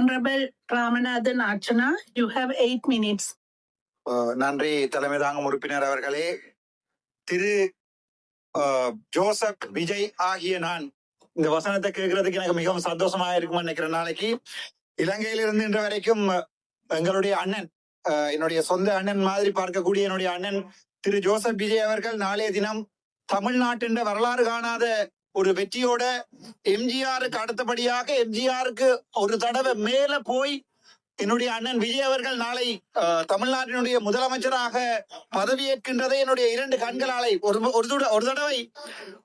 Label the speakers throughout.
Speaker 1: Honorable Ramanathan Archana, you have 8 minutes.
Speaker 2: நன்றி தலைமை தாங்கும் உறுப்பினர் அவர்களே. திரு ஜோசப் விஜய் ஆகிய நான் இந்த வசனத்தை கேட்கறதுக்கு எனக்கு மிகவும் சந்தோஷமா இருக்கும்னு நினைக்கிறேன். நாளைக்கு இலங்கையிலிருந்து இன்று வரைக்கும் எங்களுடைய அண்ணன், என்னுடைய சொந்த அண்ணன் மாதிரி பார்க்கக்கூடிய என்னுடைய அண்ணன் திரு ஜோசப் விஜய் அவர்கள் நாளைய தினம் தமிழ்நாட்டின் வரலாறு காணாத ஒரு வெற்றியோட எம்ஜிஆருக்கு அடுத்தபடியாக எம்ஜிஆருக்கு ஒரு தடவை மேல போய் என்னுடைய அண்ணன் விஜய் அவர்கள் நாளை தமிழ்நாட்டினுடைய முதலமைச்சராக பதவியேற்கின்றதை என்னுடைய 2 கண்களாலை ஒரு தடவை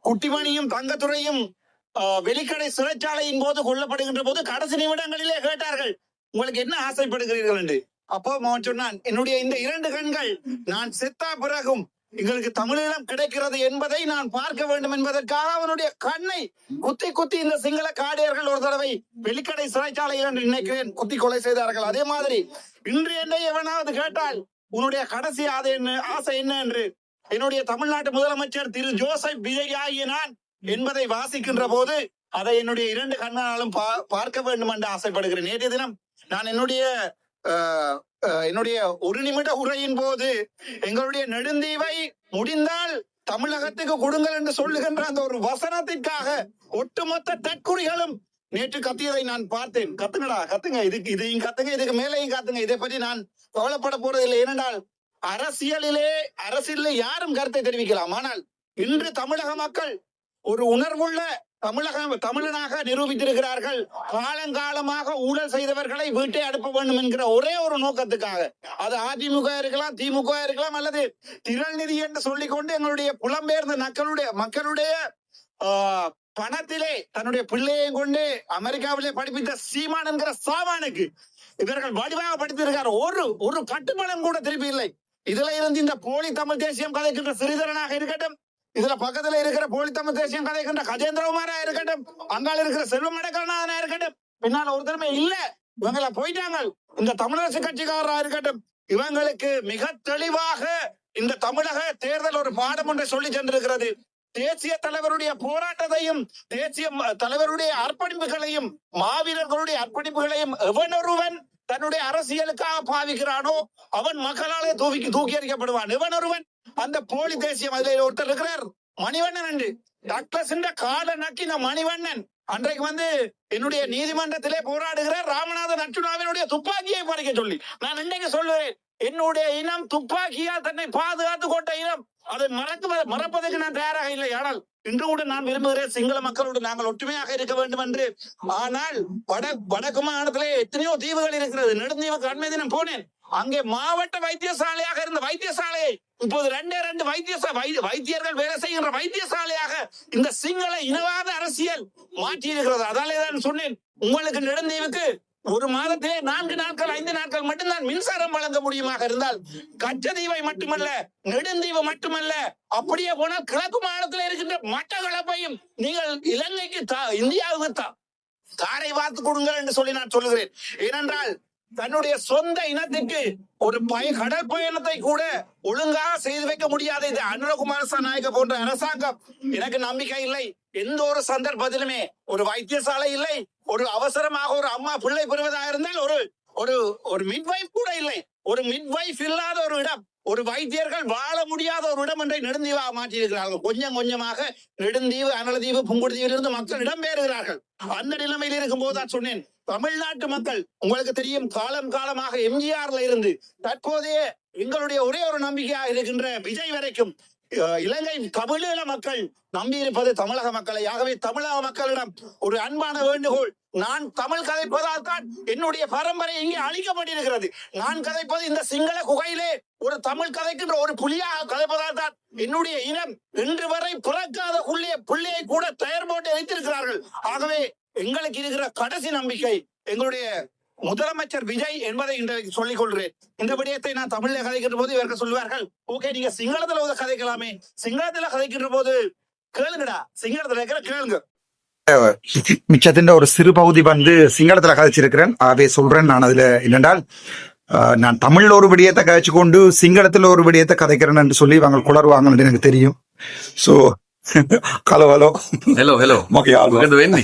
Speaker 2: குட்டிமணியும் தங்கத்துறையும் வெளிக்கடை சிறைச்சாலையின் போது கொல்லப்படுகின்ற போது கடைசி நிமிடங்களிலே கேட்டார்கள், உங்களுக்கு என்ன ஆசைப்படுகிறீர்கள் என்று. அப்போ அவன் சொன்னான், என்னுடைய இந்த 2 கண்கள் நான் செத்தா பிறகும் எங்களுக்கு தமிழீழம் கிடைக்கிறது என்பதை நான் பார்க்க வேண்டும் என்பதற்காக அவனுடைய கண்ணை குத்தி குத்தி இந்த சிங்கள காடியர்கள் ஒரு தடவை வெளிக்கடை சிறைச்சாலையில் என்று நினைக்கிறேன் குத்தி கொலை செய்தார்கள். அதே மாதிரி இன்று என்னை எவனாவது கேட்டால் உன்னுடைய கடைசி ஆசை என்ன என்று என்னுடைய தமிழ்நாட்டு முதலமைச்சர் திரு ஜோசப் விஜய் ஆகிய நான் என்பதை வாசிக்கின்ற போது அதை என்னுடைய 2 கண்ணாலும் பார்க்க வேண்டும் என்று ஆசைப்படுகிறேன். நேற்றைய தினம் நான் என்னுடைய 1 நிமிட உரையின் போது எங்களுடைய நெடுந்தீவை முடிந்தால் தமிழகத்துக்கு கொடுங்கள் என்று சொல்லுகின்ற அந்த ஒரு வசனத்திற்காக ஒட்டுமொத்த தற்குறிகளும் நேற்று கத்தியதை நான் பார்த்தேன். கத்துங்க, இதையும் கத்துங்க, இதுக்கு மேலேயும் கத்துங்க. இதை பற்றி நான் கவலைப்பட போறதில்லை. ஏனென்றால் அரசியலில் யாரும் கருத்தை தெரிவிக்கலாம். ஆனால் இன்று தமிழக மக்கள் ஒரு உணர்வுள்ள தமிழனாக நிரூபித்திருக்கிறார்கள். காலங்காலமாக ஊழல் செய்தவர்களை வீட்டை அனுப்ப வேண்டும் என்கிற ஒரே ஒரு நோக்கத்துக்காக, அது அதிமுக இருக்கலாம், திமுக இருக்கலாம், அல்லது திரள் நிதி என்று சொல்லிக்கொண்டு எங்களுடைய புலம்பெயர்ந்த மக்களுடைய பணத்திலே தன்னுடைய பிள்ளையை கொண்டு அமெரிக்காவிலே படிப்பித்த சீமான் என்கிற சாமானுக்கு இவர்கள் வடிவாக படித்திருக்கார். ஒரு கட்டுமணம் கூட திருப்பி இல்லை. இதுல இருந்து இந்த போலி தமிழ் தேசியம் கதைக்கின்ற சிறிதரனாக இருக்கட்டும், இதுல பக்கத்துல இருக்கிற போலி தமிழ் தேசியம் கதைக்கின்ற கஜேந்திரகுமாரா இருக்கட்டும், அங்கால இருக்கிற செல்வம் அடக்கணா இருக்கட்டும், பின்னால ஒரு திறமை இல்ல, இவங்கள போயிட்டாங்க. இந்த தமிழரசு கட்சிக்காரரா இருக்கட்டும், இவங்களுக்கு மிக தெளிவாக இந்த தமிழக தேர்தல் ஒரு பாடம் ஒன்றை சொல்லி சென்றிருக்கிறது. தேசிய தலைவருடைய போராட்டத்தையும் தேசிய தலைவருடைய அர்ப்பணிப்புகளையும் மாவீரர்களுடைய அர்ப்பணிப்புகளையும் எவனொருவன் தன்னுடைய அரசியலுக்காக பாவிக்கிறானோ அவன் மக்களாலே தூக்கி எறிக்கப்படுவான். எவனொருவன் அந்த போலி தேசியம், அதுல ஒருத்தர் இருக்கிறார் மணிவண்ணன் என்று, டாக்டர்ஸ் கால நக்கின மணிவண்ணன் அன்றைக்கு என்னுடைய நீதிமன்றத்திலே போராடுகிறார் ராமநாதன் அர்ச்சுனாவினுடைய துப்பாக்கியை பறிக்க சொல்லி. நான் இன்றைக்கு சொல்லுவேன், என்னுடைய இனம் துப்பாக்கியால் தன்னை பாதுகாத்து கொண்ட இனம், அதை மறப்பதற்கு நான் தயாராக இல்லை. ஆனால் இன்று கூட நான் விரும்புகிறேன் சிங்கள மக்களோடு நாங்கள் ஒற்றுமையாக இருக்க வேண்டும் என்று. ஆனால் வடக்கு மாநிலத்திலே எத்தனையோ தீவுகள் இருக்கிறது. நெடுந்தீவுக்கு அண்மை தினம் போனேன். அங்கே மாவட்ட வைத்தியசாலையாக இருந்த வைத்தியசாலையை இப்போது 2 வைத்தியர்கள் வேலை செய்கின்ற வைத்தியசாலையாக இந்த சிங்கள இனவாத அரசியல் மாற்றி இருக்கிறது. அதாலே தான் சொன்னேன், உங்களுக்கு நெடுந்தீவுக்கு ஒரு மாதத்திலே 4 நாட்கள் 5 நாட்கள் மட்டும்தான் மின்சாரம் வழங்க முடியுமாக இருந்தால், கச்சதீவை மட்டுமல்ல, நெடுந்தீவு மட்டுமல்ல, அப்படியே போனால் கிழக்கு மாநிலத்தில் இருக்கின்ற மட்டக்களப்பையும் நீங்கள் இலங்கைக்கு இந்தியாவுக்கு தாரை வார்த்து கொடுங்கள் என்று சொல்லி நான் சொல்லுகிறேன். ஏனென்றால் தன்னுடைய சொந்த இனத்திற்கு ஒரு கடல் பயணத்தை கூட ஒழுங்காக செய்து வைக்க முடியாத இந்த அனுரகுமார நாயக்க போன்ற அரசாங்கம் எனக்கு நம்பிக்கை இல்லை. எந்த ஒரு சந்தர்ப்பத்திலுமே ஒரு வைத்தியசாலை இல்லை, ஒரு அவசரமாக ஒரு அம்மா பிள்ளை பெறுவதாக இருந்தால் ஒரு மிட்வைஃப் கூட இல்லை. ஒரு மிட்வைஃப் இல்லாத ஒரு இடம், ஒரு வைத்தியர்கள் வாழ முடியாத ஒரு இடம் என்றை நெடுந்தீவாக மாற்றியிருக்கிறார்கள். கொஞ்சம் கொஞ்சமாக நெடுந்தீவு, அனலதீவு, புங்குடுதீவிலிருந்து மக்கள் இடம்பெயர்கிறார்கள். அந்த நிலைமையில் இருக்கும் போதுதான் சொன்னேன், தமிழ்நாட்டு மக்கள் உங்களுக்கு தெரியும், காலமாக எம்ஜிஆர்ல இருந்து தற்போதைய எங்களுடைய ஒரே ஒரு நம்பிக்கையாக இருக்கின்ற விஜய் வரைக்கும் இலங்கை தமிழீழ மக்கள் நம்பி இருப்பது தமிழக மக்களை. ஆகவே தமிழக மக்களிடம் ஒரு அன்பான வேண்டுகோள், நான் தமிழ் கதைப்பதால் தான் என்னுடைய பரம்பரை இங்கே அழிக்கப்பட்டிருக்கிறது. நான் கதைப்பது இந்த சிங்கள குகையிலே ஒரு தமிழ் கதைக்கின்ற ஒரு புலியாக கதைப்பதால் தான் என்னுடைய இனம் இன்று வரை பிறக்காத புள்ளியை கூட தயார் போட்டு வைத்திருக்கிறார்கள். ஆகவே எங்களுக்கு இருக்கிற கடைசி நம்பிக்கை எங்களுடைய முதலமைச்சர் விஜய் என்பதை இன்றைக்கு சொல்லிக் கொள்கிறேன். இந்த விடயத்தை நான் தமிழ்ல கதைக்கின்ற போது இவர்கள் சொல்லுவார்கள், ஓகே நீங்க சிங்களத்துல கதைக்கலாமே, சிங்களத்துல கதைக்கின்ற போது கேளுங்கடா, சிங்களத்துல இருக்கிற கேளுங்க.
Speaker 3: மிச்சத்தின் ஒரு சிறு பகுதி சிங்களத்துல கதைச்சிருக்கிறேன். ஆகவே சொல்றேன், நான் அதுல என்னென்றால் நான் தமிழ்ல ஒரு விடயத்தை கதைச்சு கொண்டு சிங்களத்துல ஒரு விடயத்தை கதைக்கிறேன் என்று சொல்லி இவங்க குளறுவாங்கன்னு எனக்கு தெரியும். சோ කලවලෝ
Speaker 4: හෙලෝ
Speaker 3: මගේ යාළුවා.
Speaker 4: මොකද වෙන්නේ?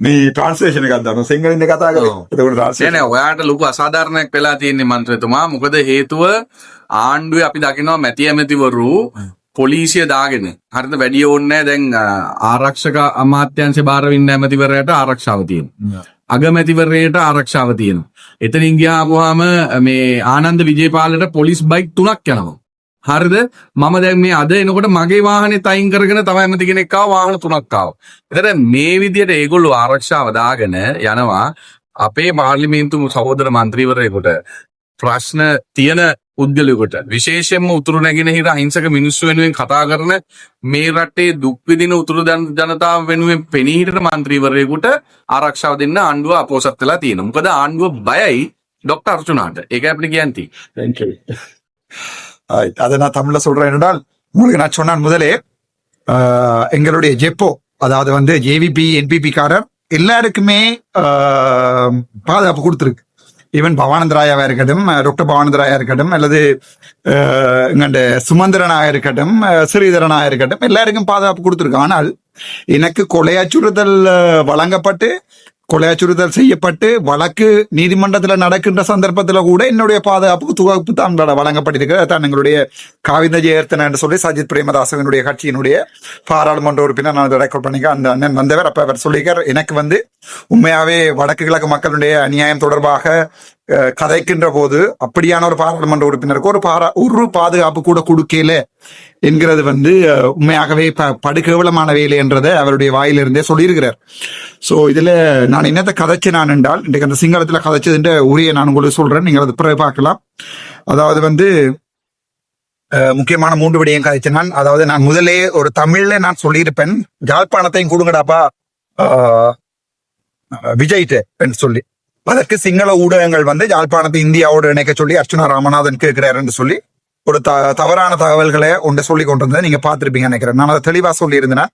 Speaker 3: මේ ට්‍රාන්ස්ලේෂන් එකක් දානවා සිංහලෙන් කතා කරේ. එතකොට
Speaker 4: නෑ
Speaker 3: translation
Speaker 4: නෑ ඔයාට ලොකු අසාධාරණයක් වෙලා තියෙන්නේ මන්ත්‍රතුමා. මොකද හේතුව ආණ්ඩුවේ අපි දකිනවා මැති ඇමතිවරු පොලිසිය දාගෙන හරිද වැඩි ඕනේ දැන් ආරක්ෂක අමාත්‍යාංශේ බාර වෙන්න ඇමතිවරයාට ආරක්ෂාව තියෙනවා. අගමැතිවරයාට ආරක්ෂාව තියෙනවා. එතනින් ගියාම මේ ආනන්ද විජේපාලට පොලිස් බයික් 3ක් යනවා. හරිද? මම දැන් මේ අද එනකොට මගේ වාහනේ තයින් කරගෙන තමයි ඇමති කෙනෙක් ආව වාහන 3ක් ආවා. එතන මේ විදිහට ඒගොල්ලෝ ආරක්ෂාව දාගෙන යනවා. අපේ පාර්ලිමේන්තු සහෝදර මන්ත්‍රීවරයෙකුට ප්‍රශ්න තියෙන උද්ගලයෙකුට විශේෂයෙන්ම උතුරු නැගෙනහිර අහිංසක මිනිස්සු වෙනුවෙන් කතා කරන මේ රටේ දුක් විඳින උතුරු ජනතාව වෙනුවෙන් පෙනී හිටින මන්ත්‍රීවරයෙකුට ආරක්ෂාව දෙන්න ආණ්ඩුව අපෝසත් වෙලා තියෙනවා. මොකද ආණ්ඩුව බයයි ඩොක්ටර් අර්චුනාට. ඒක අපිට කියන්ති.
Speaker 3: Thank you. அதை நான் தமிழ்ல சொல்றேன் என்றால் உங்களுக்கு நான் சொன்னான் முதலே எங்களுடைய ஜெப்போ அதாவது வந்து ஜேவிபி என்பிபி காரர் எல்லாருக்குமே பாதுகாப்பு கொடுத்துருக்கு. ஈவன் பவானந்தராயாவா இருக்கட்டும், டாக்டர் பவானந்தராயா இருக்கட்டும், அல்லது எங்கண்ட சுமந்திரனாக இருக்கட்டும், ஸ்ரீதரனாக இருக்கட்டும், எல்லாருக்கும் பாதுகாப்பு கொடுத்துருக்கு. ஆனால் எனக்கு கொலை அச்சுறுத்தல் வழங்கப்பட்டு கொலை அச்சுறுத்தல் செய்யப்பட்டு வழக்கு நீதிமன்றத்தில் நடக்கின்ற சந்தர்ப்பத்தில் கூட என்னுடைய பாதுகாப்புக்கு துவப்பு தான் வழங்கப்பட்டிருக்கிறது. தான் எங்களுடைய காவிந்த ஜெயர்த்தன் என்று சொல்லி சஜித் பிரேமதாசவனுடைய கட்சியினுடைய பாராளுமன்ற உறுப்பினர் நான் ரெக்கார்ட் பண்ணிக்க அந்த அண்ணன் வந்தவர். அப்ப அவர் சொல்லிக்கார், எனக்கு வந்து உண்மையாவே வடக்கு கிழக்கு மக்களுடைய அநியாயம் தொடர்பாக கதைக்கின்ற போது அப்படியான ஒரு பாராளுமன்ற உறுப்பினருக்கு ஒரு பாதுகாப்பு கூட கொடுக்கல என்கிறது வந்து உண்மையாகவே படுகேவலமான வேலை என்றதை அவருடைய வாயிலிருந்தே சொல்லியிருக்கிறார். சோ இதுல நான் என்னத்தை கதைச்சு நான் என்றால் இன்றைக்கு அந்த சிங்களத்துல கதைச்சதுன்ற உரிய நான் உங்களுக்கு சொல்றேன், நீங்க அதை பிறகு பார்க்கலாம். அதாவது வந்து முக்கியமான 3 விடயம் கதைச்சு நான். அதாவது நான் முதலே ஒரு தமிழ்ல நான் சொல்லியிருப்பேன், யாழ்ப்பாணத்தையும் கொடுங்கடாப்பா விஜய்ட்டு என்று சொல்லி. அதற்கு சிங்கள ஊடகங்கள் வந்து யாழ்ப்பாணத்தை இந்தியாவோடு இணைக்க சொல்லி அர்ச்சுனா ராமநாதன் கேட்கிறார் என்று சொல்லி ஒரு தவறான தகவல்களை ஒன்று சொல்லி கொண்டிருந்ததை நீங்க பார்த்திருப்பீங்க நினைக்கிறேன். நான் அதை தெளிவா சொல்லி இருந்தேன்.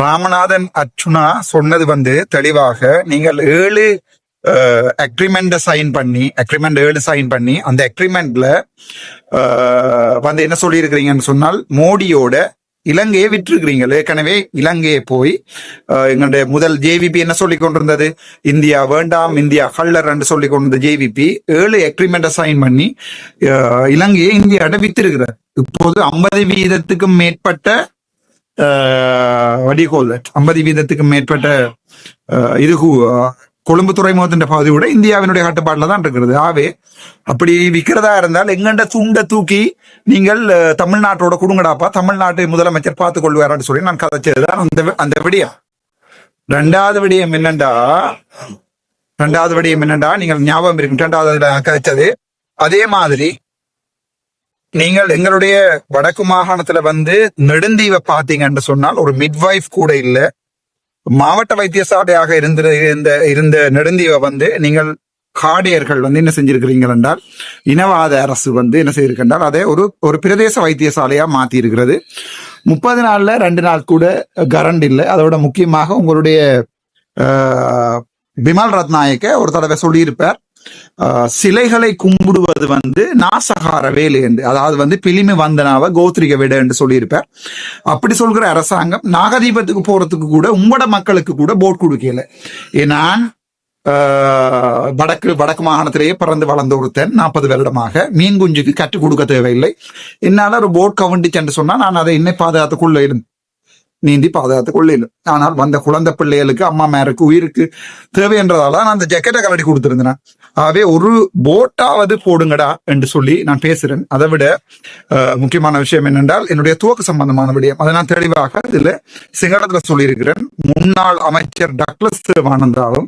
Speaker 3: ராமநாதன் அர்ச்சுனா சொன்னது வந்து தெளிவாக நீங்கள் 7 அக்ரிமெண்ட் சைன் பண்ணி அந்த அக்ரிமெண்ட்ல வந்து என்ன சொல்லி இருக்கிறீங்கன்னு சொன்னால் மோடியோட இலங்கையை விட்டுருக்கிறீங்க. ஏற்கனவே இலங்கையை போய் எங்களுடைய முதல் ஜேவிபி என்ன சொல்லி கொண்டிருந்தது, இந்தியா வேண்டாம், இந்தியா கள்ளர் என்று சொல்லி கொண்டிருந்த ஜேவிபி 7 அக்ரிமெண்ட்டை சைன் பண்ணி இலங்கையை இந்தியாட்ட வித்திருக்கிறார். இப்போது 50% மேற்பட்ட 50% மேற்பட்ட இது கொழும்பு துறைமுகத்தின் பகுதி கூட இந்தியாவினுடைய கட்டுப்பாட்டில் தான் இருக்கிறது. ஆகவே அப்படி விற்கிறதா இருந்தால் எங்கண்ட துண்டை தூக்கி நீங்கள் தமிழ்நாட்டோட கொடுங்கடாப்பா, தமிழ்நாட்டு முதலமைச்சர் பார்த்துக் கொள்வார்னு சொல்லி நான் கதைச்சதுதான் அந்த விடயம். ரெண்டாவது விடயம் என்னண்டா நீங்கள் ஞாபகம் இருக்கு, 2வது கதைச்சது அதே மாதிரி நீங்கள் எங்களுடைய வடக்கு மாகாணத்துல வந்து நெடுந்தீவை பார்த்தீங்கன்னு சொன்னால் ஒரு மிட்வைஃப் கூட இல்லை. மாவட்ட வைத்தியசாலையாக இருந்த நெடுந்தீவை வந்து நீங்கள் காடியர்கள் வந்து என்ன செஞ்சிருக்கிறீர்கள் என்றால் இனவாத அரசு வந்து என்ன செய்திருக்கின்றால் அதை ஒரு பிரதேச வைத்தியசாலையா மாத்தி இருக்கிறது. 30 நாள்ல 2 நாள் கூட கரண்ட் இல்லை. அதோட முக்கியமாக உங்களுடைய பிமல் ரத்நாயக்க ஒரு தடவை சொல்லியிருப்பார், சிலைகளை கும்பிடுவது வந்து நாசகார வேலை என்று, அதாவது வந்து பிலிமி வந்தனாவ கோத்திரிக விட என்று சொல்லியிருப்பார். அப்படி சொல்கிற அரசாங்கம் நாகதீபத்துக்கு போறதுக்கு கூட உங்களோட மக்களுக்கு கூட போட் கொடுக்கல. நான் வடக்கு மாகாணத்திலேயே பிறந்து வளர்ந்த ஒருத்தன் 40 வருடமாக மீன் குஞ்சுக்கு கற்றுக் கொடுக்க தேவையில்லை. என்னால ஒரு போட் கவண்டிச்சு என்று சொன்னா நான் அதை என்னை பாதுகாத்துக்குள்ள நீந்தி பாதுகாத்துக் கொள்ளையிலும். ஆனால் வந்த குழந்தை பிள்ளைகளுக்கு அம்மா மேருக்கு உயிருக்கு தேவை என்றதால நான் அந்த ஜக்கெட்டை கலட்டி கொடுத்திருந்தேன். ஆகவே ஒரு போட்டாவது போடுங்கடா என்று சொல்லி நான் பேசுறேன். அதை விட முக்கியமான விஷயம் என்னென்றால் என்னுடைய துவக்க சம்பந்தமான விடயம். அதை நான் தெளிவாக இதுல சிங்களத்துல சொல்லியிருக்கிறேன். முன்னாள் அமைச்சர் டக்ளஸ் தேவானந்தாவும்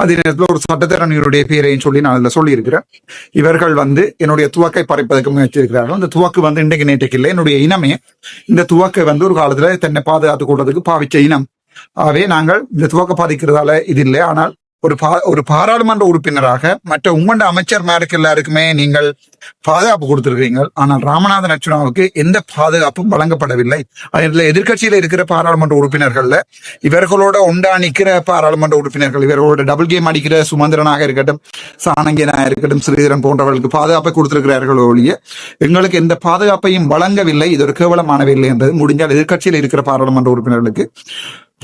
Speaker 3: அதே நேரத்தில் ஒரு சட்டத்தரணியருடைய பேரையும் சொல்லி நான் அதில் சொல்லியிருக்கிறேன். இவர்கள் வந்து என்னுடைய துவக்கை பறிப்பதற்கு முயற்சியிருக்கிறார்கள். இந்த துவக்கு வந்து இன்றைக்கு நேற்றைக்கு இல்லை, என்னுடைய இனமே இந்த துவக்கை வந்து ஒரு காலத்துல தன்னை பாதுகாத்துக் கொள்வதற்கு பாவிச்ச இனம். ஆகவே நாங்கள் இந்த துவக்க பாதிக்கிறதால இது இல்லை. ஆனால் ஒரு பாராளுமன்ற உறுப்பினராக மற்ற உம்மண்ட அமைச்சர்மாருக்கு எல்லாருக்குமே நீங்கள் பாதுகாப்பு கொடுத்திருக்கீங்க. ஆனால் ராமநாதன் அர்ச்சுனாவுக்கு எந்த பாதுகாப்பும் வழங்கப்படவில்லை. அதில் எதிர்கட்சியில இருக்கிற பாராளுமன்ற உறுப்பினர்கள்ல இவர்களோட நிக்கிற பாராளுமன்ற உறுப்பினர்கள், இவர்களோட டபுள் கேம் அடிக்கிற சுமந்திரனாக இருக்கட்டும், சாணங்கியனாக இருக்கட்டும், ஸ்ரீதரன் போன்றவர்களுக்கு பாதுகாப்பை கொடுத்திருக்கிறார்கள் ஒழிய எங்களுக்கு எந்த பாதுகாப்பையும் வழங்கவில்லை. இது ஒரு கேவலமானவில்லை என்றது. முடிஞ்சால் எதிர்கட்சியில் இருக்கிற பாராளுமன்ற உறுப்பினர்களுக்கு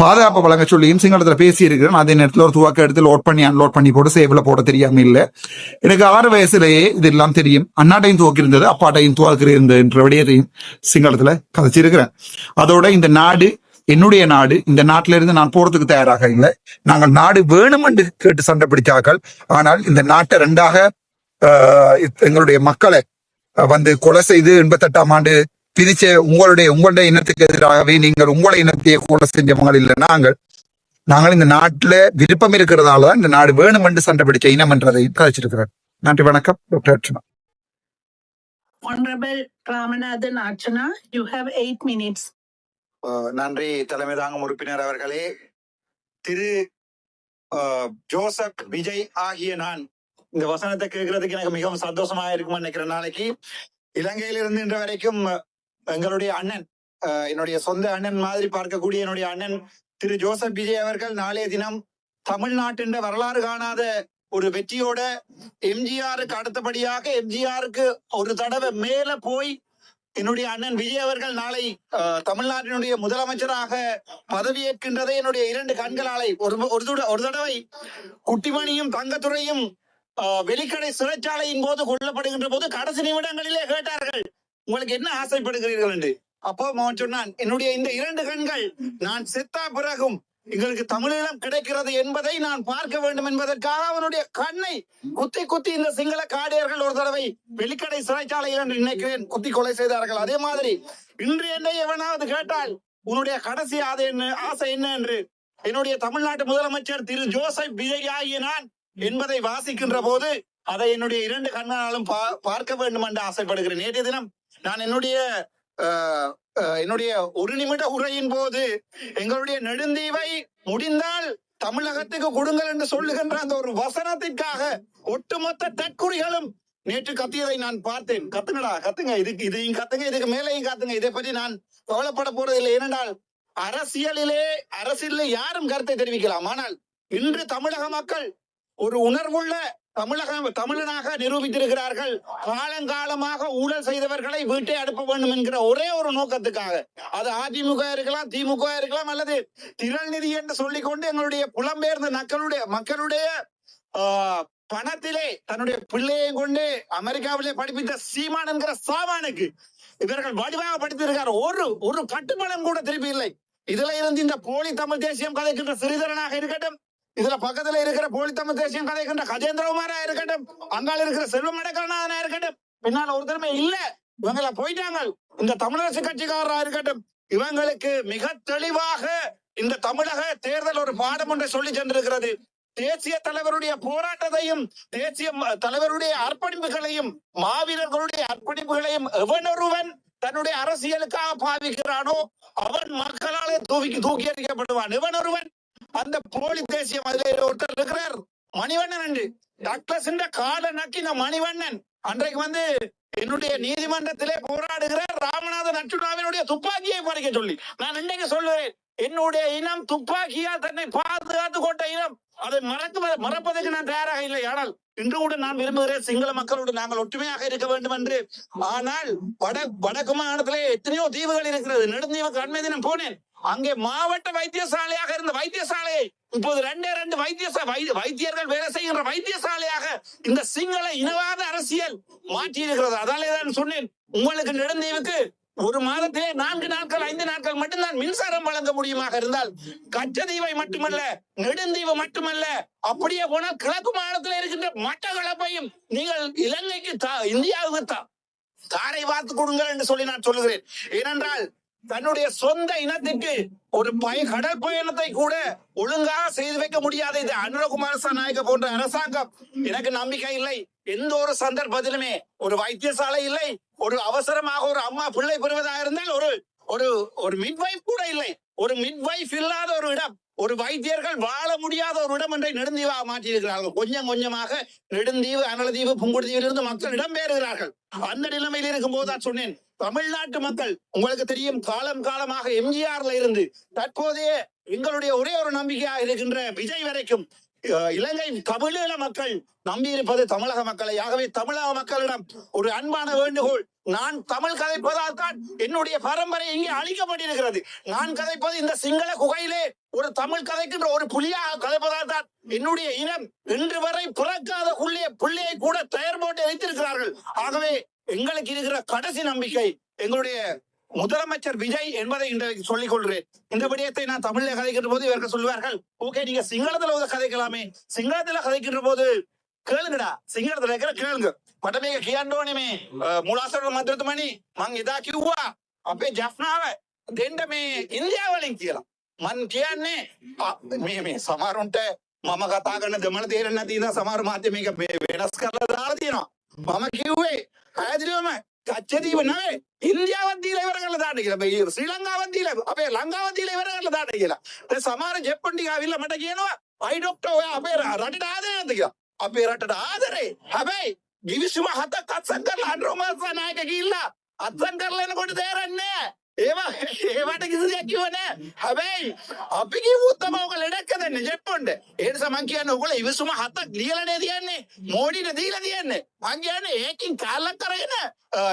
Speaker 3: பாதுகாப்பு வழங்க சொல்லியும் சிங்களத்துல பேசி இருக்கிறேன். அதே நேரத்தில் ஒரு துவாக்க எடுத்து லோட் பண்ணி அன்லோட் பண்ணி போட்டு சேவ்ல போட தெரியாம இல்லை. எனக்கு 6 வயசுலேயே இதெல்லாம் தெரியும். அண்ணாட்டையும் துவக்கி இருந்தது, அப்பாட்டையும் துவாக்கு இருந்தது என்ற விடயத்தையும் சிங்களத்துல கதைச்சிருக்கிறேன். அதோட இந்த நாடு என்னுடைய நாடு. இந்த நாட்டில இருந்து நான் போறதுக்கு தயாராக இல்லை. நாங்கள் நாடு வேணும் என்று கேட்டு சண்டை பிடிச்சார்கள். ஆனால் இந்த நாட்டை 2ஆக எங்களுடைய மக்களை கொலை செய்து 88ஆம் ஆண்டு பிரிச்ச உங்களுடைய இனத்துக்கு எதிராகவே நீங்கள் உங்களுடைய இனத்தையே கொலை செஞ்சவங்க இல்லை. நாங்கள் இந்த நாட்டுல விருப்பம் இருக்கிறதால தான் இந்த நாடு வேணும் என்று சண்டை பிடிச்ச இனம் என்றதை கதைச்சிருக்கிறேன். நன்றி, வணக்கம். Doctor Archana.
Speaker 1: Honorable Ramanathan Archana, you have 8 minutes.
Speaker 3: நன்றி தலைமை தாங்கும் உறுப்பினர் அவர்களே. திரு ஜோசப் விஜய் ஆகிய நான் இந்த வசனத்தை கேட்கறதுக்கு எனக்கு மிகவும் சந்தோஷமாக இருக்கும்னு நினைக்கிறேன். நாளைக்கு இலங்கையிலிருந்து இன்று வரைக்கும் எங்களுடைய அண்ணன், என்னுடைய சொந்த அண்ணன் மாதிரி பார்க்கக்கூடிய என்னுடைய அண்ணன் திரு ஜோசப் விஜய் அவர்கள் நாளைய தினம் தமிழ்நாட்டின் வரலாறு காணாத ஒரு வெற்றியோட எம்ஜிஆருக்கு அடுத்தபடியாக எம்ஜிஆருக்கு ஒரு தடவை மேல போய் என்னுடைய அண்ணன் விஜய் அவர்கள் நாளை தமிழ்நாட்டினுடைய முதலமைச்சராக பதவியேற்கின்றதை என்னுடைய 2 கண்களாலை ஒரு தடவை குட்டிமணியும் தங்கத்துறையும் வெளிக்கடை சிறைச்சாலையின் போது கொல்லப்படுகின்ற போது கடைசி நிமிடங்களிலே கேட்டார்கள், உங்களுக்கு என்ன ஆசைப்படுகிறீர்கள் என்று. அப்போ அவன் சொன்னான், என்னுடைய இந்த 2 கண்கள் நான் செத்தா பிறகும் எங்களுக்கு தமிழீழம் கிடைக்கிறது என்பதை நான் பார்க்க வேண்டும் என்பதற்காக அவனுடைய கண்ணை குத்தி குத்தி இந்த சிங்கள காடியர்கள் ஒரு தடவை வெளிக்கடை சிறைச்சாலையில் என்று நினைக்கிறேன் குத்தி கொலை செய்தார்கள். அதே மாதிரி இன்று என்னை எவனாவது கேட்டால் உன்னுடைய கடைசி ஆசை என்ன என்று என்னுடைய தமிழ்நாட்டு முதலமைச்சர் திரு ஜோசப் விஜய் ஆகிய நான் என்பதை வாசிக்கின்ற போது அதை என்னுடைய 2 கண்ணாலும் பார்க்க வேண்டும் என்று ஆசைப்படுகிறேன். நேற்றைய தினம் நான் என்னுடைய 1 நிமிட உரையின் போது எங்களுடைய நெடுந்தீவை முடிந்தால் தமிழகத்துக்கு கொடுங்கள் என்று சொல்லுகின்ற அந்த ஒரு வசனத்திற்காக ஒட்டுமொத்த தற்குறிகளும் நேற்று கத்தியதை நான் பார்த்தேன். கத்துங்க, இதையும் கத்துங்க, இதுக்கு மேலேயும் கத்துங்க. இதை பற்றி நான் கவலைப்பட போறதில்லை. ஏனென்றால் அரசியலில் யாரும் கருத்தை தெரிவிக்கலாம். ஆனால் இன்று தமிழக மக்கள் ஒரு உணர்வுள்ள தமிழனாக நிரூபித்திருக்கிறார்கள். காலங்காலமாக ஊழல் செய்தவர்களை வீட்டை அனுப்ப வேண்டும் என்கிற ஒரே ஒரு நோக்கத்துக்காக, அது அதிமுக இருக்கலாம், திமுக இருக்கலாம், அல்லது திரள் நிதி என்று சொல்லிக்கொண்டு எங்களுடைய புலம்பெயர்ந்த மக்களுடைய பணத்திலே தன்னுடைய பிள்ளையை கொண்டு அமெரிக்காவிலே படிப்பித்த சீமான் என்கிற சாமானுக்கு இவர்கள் வடிவாக படித்திருக்கார். ஒரு கட்டுப்பணம் கூட திருப்பி இல்லை. இதுல இருந்து இந்த போலி தமிழ் தேசியம் கதைக்கின்ற சிறிதரனாக இருக்கட்டும், இதுல பக்கத்துல இருக்கிற போலி தமிழ் தேசியம் கதைக்கின்ற கஜேந்திரகுமாரா இருக்கட்டும், அங்கால இருக்கிற செல்வம் அடக்கணா இருக்கட்டும், பின்னால ஒருத்தருமே இல்ல, இவங்களை போயிட்டாங்க. இந்த தமிழரசு கட்சிக்காரரா இருக்கட்டும், இவங்களுக்கு மிக தெளிவாக இந்த தமிழக தேர்தல் ஒரு பாடம் ஒன்றை சொல்லி சென்றிருக்கிறது. தேசிய தலைவருடைய போராட்டத்தையும் தேசிய தலைவருடைய அர்ப்பணிப்புகளையும் மாவீரர்களுடைய அர்ப்பணிப்புகளையும் எவனொருவன் தன்னுடைய அரசியலுக்காக பாவிக்கிறானோ அவன் மக்களாலே தூக்கி எறியப்படுவான். எவனொருவன் அந்த போலி தேசியம், அதில் ஒருத்தர் இருக்கிறார் மணிவண்ணன் என்று, டாக்டர்ஸ் கால நக்கின மணிவண்ணன் அன்றைக்கு என்னுடைய நீதிமன்றத்திலே போராடுகிறார் ராமநாதன் அர்ச்சுனாவினுடைய துப்பாக்கியை பறிக்க சொல்லி. நான் இன்றைக்கு சொல்லுவேன், என்னுடைய இனம் துப்பாக்கியால் தன்னை பாதுகாத்து கொண்ட இனம், அதை மறப்பதற்கு நான் தயாராக இல்லை. ஆனால் இன்று கூட நான் விரும்புகிறேன் சிங்கள மக்களோடு நாங்கள் ஒற்றுமையாக இருக்க வேண்டும் என்று. ஆனால் வடக்கு மாகாணத்திலே எத்தனையோ தீவுகள் இருக்கிறது. நெடுந்தீவுக்கு அண்மை தினம் போனேன். அங்கே மாவட்ட வைத்தியசாலையாக இருந்த வைத்தியசாலையை இப்போது 2 வைத்தியர்கள் வேலை செய்கின்ற வைத்தியசாலையாக இந்த சிங்கள இனவாத அரசியல் மாற்றி இருக்கிறது. அதாலேதான் சொன்னேன், உங்களுக்கு நெடுந்தீவுக்கு ஒரு மாதத்திலே 4 நாட்கள் 5 நாட்கள் மட்டும்தான் மின்சாரம் வழங்க முடியுமாக இருந்தால், கச்சதீவை மட்டுமல்ல, நெடுந்தீவு மட்டுமல்ல, அப்படியே போனால் கிழக்கு மாநிலத்தில் இருக்கின்ற மட்டக்களப்பையும் நீங்கள் இலங்கைக்கு இந்தியாவுக்கு தாரை வார்த்து கொடுங்கள் என்று சொல்லி நான் சொல்லுகிறேன். ஏனென்றால் தன்னுடைய சொந்த இனத்திற்கு ஒரு கடல் பயணத்தை கூட ஒழுங்காக செய்து வைக்க முடியாத இந்த அனுரகுமார நாயக்க போன்ற அரசாங்கம் எனக்கு நம்பிக்கை இல்லை. எந்த ஒரு சந்தர்ப்பத்திலுமே ஒரு வைத்தியசாலை இல்லை, ஒரு அவசரமாக ஒரு அம்மா பிள்ளை பெறுவதாக இருந்தால் ஒரு மிட்வைஃப் கூட
Speaker 2: இல்லை. ஒரு மிட்வைஃப் இல்லாத ஒரு இடம், ஒரு வைத்தியர்கள் வாழ முடியாத ஒரு இடம் என்றை நெடுந்தீவாக மாற்றியிருக்கிறார்கள். கொஞ்சம் கொஞ்சமாக நெடுந்தீவு, அனலதீவு, புங்குடுதீவிலிருந்து மக்கள் இடம்பெயர்கிறார்கள். அந்த நிலைமையில் இருக்கும் போதுதான் சொன்னேன், தமிழ்நாட்டு மக்கள் உங்களுக்கு தெரியும், காலம் காலமாக எம்ஜிஆர்ல இருந்து தற்போதைய எங்களுடைய ஒரே ஒரு நம்பிக்கையாக இருக்கின்ற விஜய் வரைக்கும் இலங்கை தமிழீழ மக்கள் நம்பி இருப்பது தமிழக மக்களை. ஆகவே தமிழக மக்களிடம் ஒரு அன்பான வேண்டுகோள், நான் தமிழ் கதைப்பதால் தான் என்னுடைய பரம்பரை இங்கே அழிக்கப்பட்டிருக்கிறது. நான் கதைப்பது இந்த சிங்கள குகையிலே ஒரு தமிழ் கதைக்கின்ற ஒரு புலியாக கதைப்பதால் தான் என்னுடைய இனம் இன்று வரை பிறக்காத புள்ளியை கூட தயார் போட்டு வைத்திருக்கிறார்கள். ஆகவே எங்களுக்கு இருக்கிற கடைசி நம்பிக்கை எங்களுடைய முதலமைச்சர் விஜய் என்பதை இன்றைக்கு சொல்லிக் கொள்கிறேன். இந்த விடயத்தை நான் தமிழ்ல கதைக்கின்ற போது இவர்கள் சொல்வார்கள், ஓகே நீங்க சிங்களத்துல கதைக்கலாமே, சிங்களத்துல கதைக்கின்ற போது கேளுங்கடா, சிங்களத்துல கேளுங்க. මට කියන්න ඕනේ මේ මුලාසර මන්ත්‍රතුමනි මං එදා කිව්වා අපේ ජෆ්නාව දෙන්න මේ ඉන්දියාව වලින් කියලා. මං කියන්නේ මේ සමහරුන්ට මම කතා කරන දෙමළ තේරෙන්නේ නැති ඉඳන් සමහර මාධ්‍ය මේක වෙනස් කරලා දාලා තියෙනවා. මම කිව්වේ පැහැදිලිවම කච්චදීව නෙවෙයි ඉන්දියාවත් දීලා ඉවර කරලා දාන්න කියලා. මේ ශ්‍රී ලංකාවත් දීලා අපේ ලංකාවත් දීලා ඉවර කරලා දාන්න කියලා. දැන් සමහර ජෙප්පන් ටික ආවිල්ලා මට කියනවා අයි ડોක්ටර් ඔයා අපේ රටට ආදරේ නැද්ද කියලා. අපේ රටට ආදරේ. හැබැයි ගිවිසුම 7ක් අත්සන් කරලා අන්රෝමාස නායක ගිහිල්ලා අත්සන් කරලා එනකොට තේරෙන්නේ ඒවට කිසි දෙයක් කිව්ව නෑ. හැබැයි අපි කිව්වොත් තමයි ඔක ලෙඩක් හදන්නේ ජෙප්පොන්ට. ඒ නිසා මං කියන්නේ ඔයගොල්ලෝ ඉවිසුම 7ක් ලියලානේ තියන්නේ, මෝඩිට දීලා තියන්නේ. මං කියන්නේ ඒකින් කාලක් කරගෙන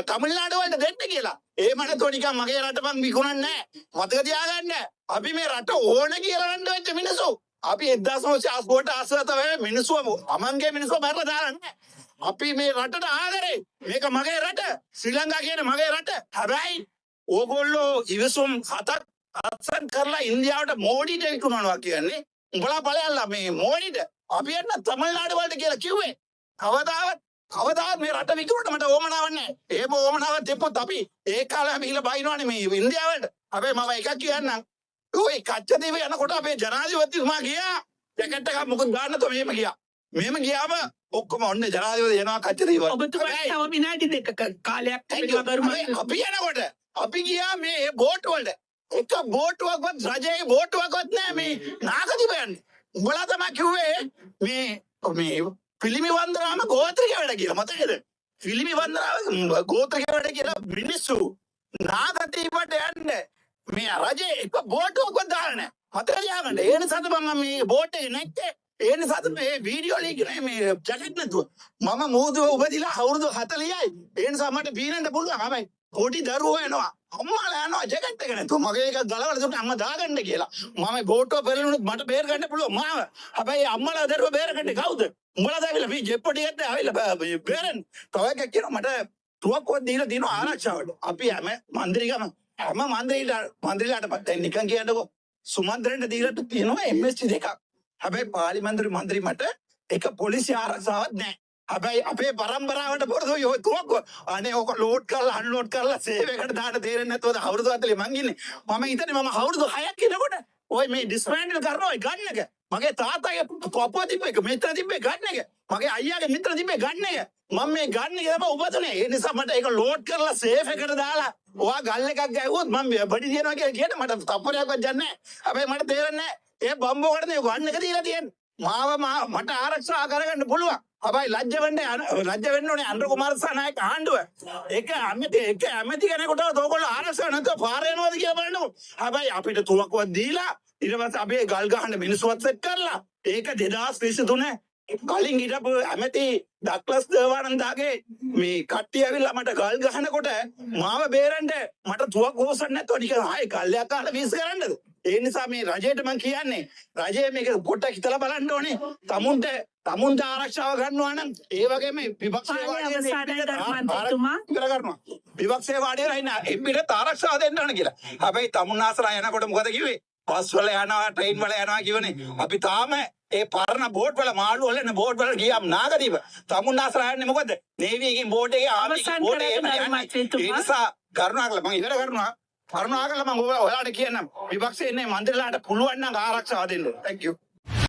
Speaker 2: තමිල්නාඩු වලට දෙන්න කියලා. ඒ මනතෝ නිකන් මගේ රට මං විකුණන්නේ නෑ. මතක තියාගන්න. අපි මේ රට ඕන කියලා රණ්ඩු වෙච්ච මිනිස්සු. අපි 1988 ආසත වෙ මිනිස්සු අමන්ගේ මිනිස්සු මරලා දාන්නේ. අපි මේ රටට ආදරේ. මේක මගේ රට. ශ්‍රී ලංකා කියන මගේ රට. හැබැයි ඕගොල්ලෝ ඉවසුම් 7ක් අත්සන් කරලා ඉන්දියාවට මෝඩිට විකුණනවා කියන්නේ උඹලා බලයල්ලා මේ මෝඩිට අපි යන්න තමිල්නාඩු වලට කියලා කිව්වේ. කවදාවත් මේ රට විකුණන්න මට ඕමනාවක් නැහැ. එහෙම ඕමනාවක් තිබ්බොත් අපි ඒ කාලේ ගිහිල්ලා බයිනවනේ මේ ඉන්දියාවට. හැබැයි මම එකක් කියන්නම්. ඔය කච්චදීව යනකොට අපේ ජනාධිපතිතුමා ගියා ජැකට් එකක් මොකද ගන්න තෝ මෙහෙම ගියා. මෙහෙම ගියාම ඔක්කොම ඔන්න ජනාධිපති යනවා කච්චදීව.
Speaker 1: ඔබතුමාට තව විනාඩි දෙකක කාලයක් තිබෙනවා.
Speaker 2: අපි යනකොට අපි ගියා මේ බෝට් වලට. එක බෝට්ටුවක්වත් රජයේ බෝට්ටුවක්වත් නැහැ මේ නාගදිව යන්නේ. උඹලා තමයි කිව්වේ මේ පිළිමි වන්දනාම ගෝත්‍රික වැඩ කියලා. මතකද? පිළිමි වන්දනාම ගෝත්‍රික වැඩ කියලා මිනිස්සු නාගදිවට යන්නේ. මේ රජයේ එක බෝට්ටුවක්වත් දාලා නැහැ. මතක තියාගන්න. ඒ නිසා තමයි මේ බෝට් එකේ නැත්තේ. ඒ නිසා තමයි මේ වීඩියෝ ලීක් නේ මේ ජැකට් නැතුව. මම මෝදුව උපදිලා අවුරුදු 40යි. ඒ නිසා මට පීනන්න පුළුවන්. හැබැයි පොඩි දරුවෝ එනවා අම්මාලා යනවා ජැකට් එක නැතුව. මගේ එක ගලවලා දුන්නා අම්මා දාගන්න කියලා. මම බෝට්ටුව පෙරළුණොත් මට බේර ගන්න පුළුවන් මාව. හැබැයි අම්මලා දරුවෝ බේරගන්නේ කවුද? උඹලා දාවිලා මේ ජෙප්පොඩියට ආවිලා බේරෙන්. තව එකක් කියනවා මට තුවක්කුවක් දීලා දිනන ආරක්ෂාවට. අපි හැම මන්ත්‍රීලාට දැන් නිකන් කියන්නකෝ සුමන්ත්‍රෙන්ට දීලා තියෙනවා MSC දෙකක්. හැබැයි පාර්ලිමේන්තු මන්ත්‍රී මට එක පොලිසිය ආරක්ෂාවක් නැහැ. හැබැයි අපේ පරම්පරාවට පොරදෝ යොක්කොක් අනේ ඔක ලෝඩ් කරලා අන්ලෝඩ් කරලා සේව් එකට දාන්න තේරෙන්නේ නැතුවද අවුරුදු 40 මං ඉන්නේ. මම හිතන්නේ මම අවුරුදු 6ක් ඉනකොට ඔය මේ ඩිස්මැන්ටල් කරනවා ඔය ගන්න එක. මගේ තාත්තගේ පපුව තිබ්බ එක මිත්‍ර තිබ්බ ගන්න එක. මගේ අයියාගේ මිත්‍ර තිබ්බ ගන්න එක. මම මේ ගන්න එක තමයි උපතුනේ. ඒ නිසා මට ඒක ලෝඩ් කරලා සේව් එකට දාලා ඔයා ගල් එකක් ගැහුවොත් මම බඩි දිනනවා කියලා කියන්නේ මට තප්පරයක්වත් යන්නේ නැහැ. හැබැයි මට තේරෙන්නේ නැහැ ඒ බම්බෝකට නේ ගන්න එක දීලා තියෙන්නේ. මට ආරක්ෂා කරගන්න පුළුවන්. හැබැයි ලැජ්ජ වෙන්න ඕනේ අන්ද්‍ර කුමාරසනායක ආණ්ඩුව. ඒක ඇමති කෙනෙකුට ඔයගොල්ලෝ ආරක්ෂා නැතුව පාර යනවාද කියලා බලන්නකෝ. හැබැයි අපිට තුවක්කුවක් දීලා ඊට පස්සේ අපි ගල් ගහන්න මිනිස්සුවත් සෙට් කරලා ඒක 2023 කලින් හිටපු ඇමති ඩග්ලස් දේවානන්දගේ මේ කට්ටිය ඇවිල්ලා මට ගල් ගහනකොට මාව බේරන්න මට තුවක්කුව හොසන්න නැතුව නිකන් ආයේ කල්යක් කාලා වීස් කරන්නද? ඒ නිසා මේ රජයට මම කියන්නේ රජය මේක පොඩ්ඩක් හිතලා බලන්න ඕනේ. තමුන්ට ආරක්ෂාව ගන්නවා නම් ඒ වගේම විපක්ෂයේ වාඩිලා ඉන්න එම්බිට ආරක්ෂාව දෙන්න ඕන කියලා. හැබැයි තමුන් ආසලා යනකොට මොකද කිව්වේ? බස් වල යනවා ට්‍රේන් වල යනවා කියවනේ. අපි තාම ඒ පරණ බෝට් වල මාළු වල න බෝට් වල ගියාම නාගදීප තමුන් ආසලා යන්නේ මොකද? නේවි එකකින් බෝට් එකේ බෝට් එකේ ඒ නිසා කරුණාකරලා මම ඉවර කරනවා. කරුණාකරලා මම ඔයාලට කියන්නම් විපක්ෂයේ ඉන්නේ මන්ත්‍රීලාට පුළුවන් නම් ආරක්ෂාව දෙන්න. Thank you.